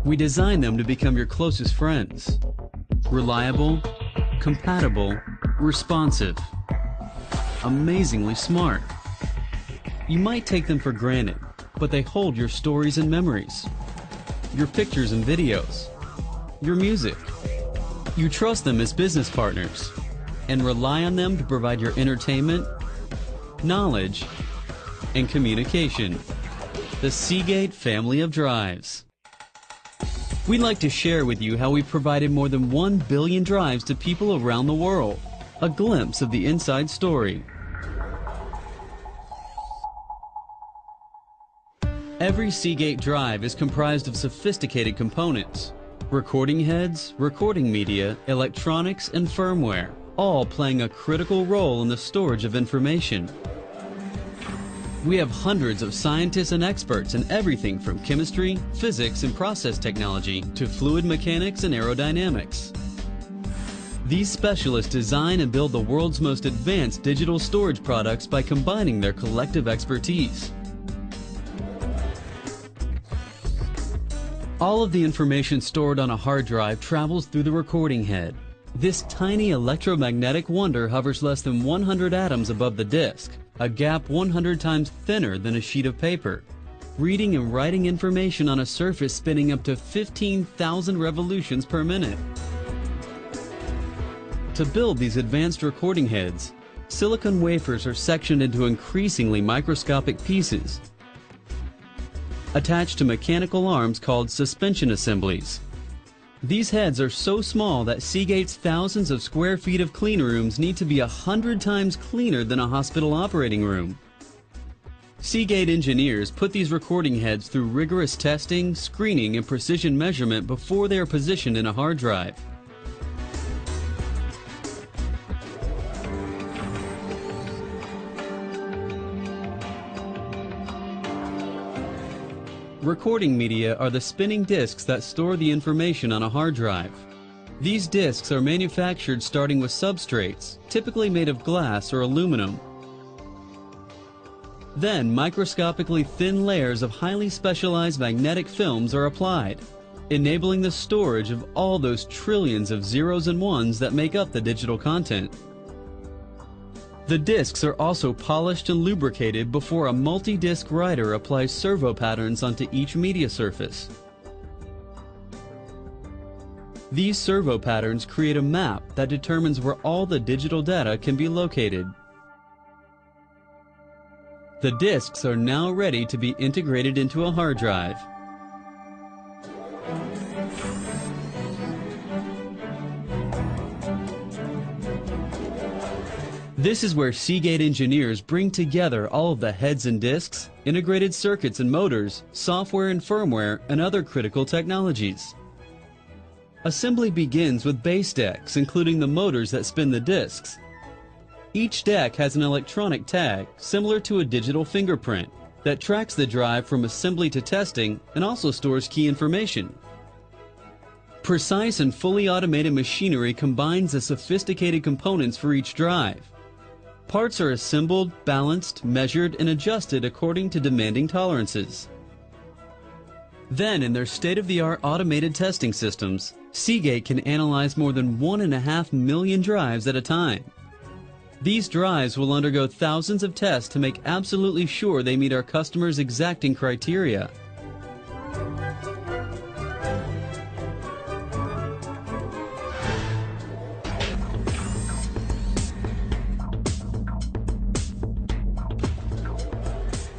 We design them to become your closest friends. Reliable, compatible, responsive, amazingly smart. You might take them for granted, but they hold your stories and memories, your pictures and videos, your music. You trust them as business partners and rely on them to provide your entertainment, knowledge, and communication. The Seagate family of drives. We'd like to share with you how we provided more than 1 billion drives to people around the world. A glimpse of the inside story. Every Seagate drive is comprised of sophisticated components. Recording heads, recording media, electronics, and firmware, all playing a critical role in the storage of information. We have hundreds of scientists and experts in everything from chemistry, physics, and process technology to fluid mechanics and aerodynamics. These specialists design and build the world's most advanced digital storage products by combining their collective expertise. All of the information stored on a hard drive travels through the recording head. This tiny electromagnetic wonder hovers less than 100 atoms above the disk, a gap 100 times thinner than a sheet of paper, reading and writing information on a surface spinning up to 15,000 revolutions per minute. To build these advanced recording heads, silicon wafers are sectioned into increasingly microscopic pieces, attached to mechanical arms called suspension assemblies. These heads are so small that Seagate's thousands of square feet of clean rooms need to be 100 times cleaner than a hospital operating room. Seagate engineers put these recording heads through rigorous testing, screening, and precision measurement before they are positioned in a hard drive. Recording media are the spinning disks that store the information on a hard drive. These disks are manufactured starting with substrates, typically made of glass or aluminum. Then microscopically thin layers of highly specialized magnetic films are applied, enabling the storage of all those trillions of zeros and ones that make up the digital content. The disks are also polished and lubricated before a multi-disc writer applies servo patterns onto each media surface. These servo patterns create a map that determines where all the digital data can be located. The disks are now ready to be integrated into a hard drive. This is where Seagate engineers bring together all of the heads and disks, integrated circuits and motors, software and firmware, and other critical technologies. Assembly begins with base decks, including the motors that spin the disks. Each deck has an electronic tag, similar to a digital fingerprint, that tracks the drive from assembly to testing and also stores key information. Precise and fully automated machinery combines the sophisticated components for each drive. Parts are assembled, balanced, measured, and adjusted according to demanding tolerances. Then, in their state-of-the-art automated testing systems, Seagate can analyze more than 1.5 million drives at a time. These drives will undergo thousands of tests to make absolutely sure they meet our customers' exacting criteria.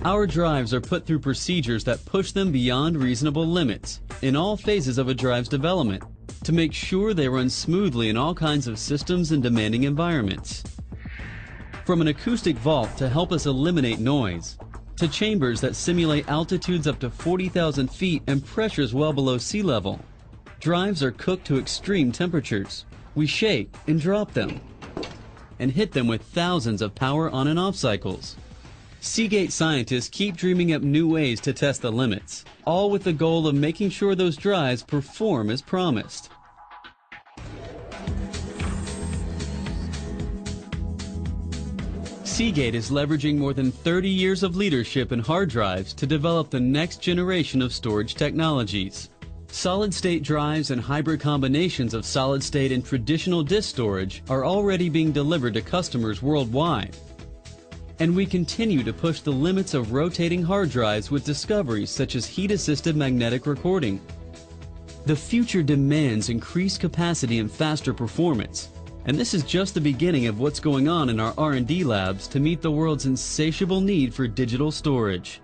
Our drives are put through procedures that push them beyond reasonable limits in all phases of a drive's development to make sure they run smoothly in all kinds of systems and demanding environments. From an acoustic vault to help us eliminate noise, to chambers that simulate altitudes up to 40,000 feet and pressures well below sea level, drives are cooked to extreme temperatures. We shake and drop them and hit them with thousands of power on and off cycles. Seagate scientists keep dreaming up new ways to test the limits, all with the goal of making sure those drives perform as promised. Seagate is leveraging more than 30 years of leadership in hard drives to develop the next generation of storage technologies. Solid-state drives and hybrid combinations of solid-state and traditional disk storage are already being delivered to customers worldwide. And we continue to push the limits of rotating hard drives with discoveries such as heat-assisted magnetic recording. The future demands increased capacity and faster performance, and this is just the beginning of what's going on in our R&D labs to meet the world's insatiable need for digital storage.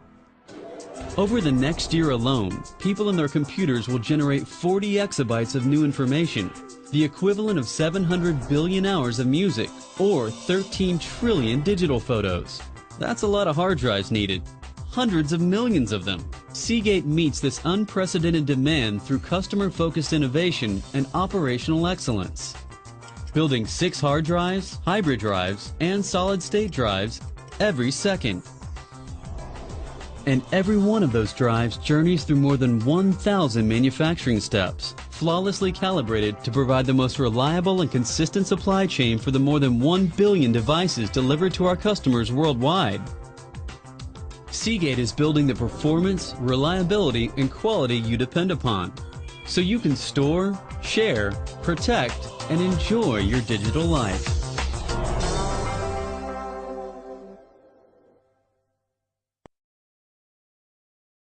Over the next year alone, people in their computers will generate 40 exabytes of new information, the equivalent of 700 billion hours of music, or 13 trillion digital photos. That's a lot of hard drives needed. Hundreds of millions of them. Seagate meets this unprecedented demand through customer-focused innovation and operational excellence. Building 6 hard drives, hybrid drives, and solid-state drives every second. And every one of those drives journeys through more than 1,000 manufacturing steps, flawlessly calibrated to provide the most reliable and consistent supply chain for the more than 1 billion devices delivered to our customers worldwide. Seagate is building the performance, reliability, and quality you depend upon, so you can store, share, protect, and enjoy your digital life.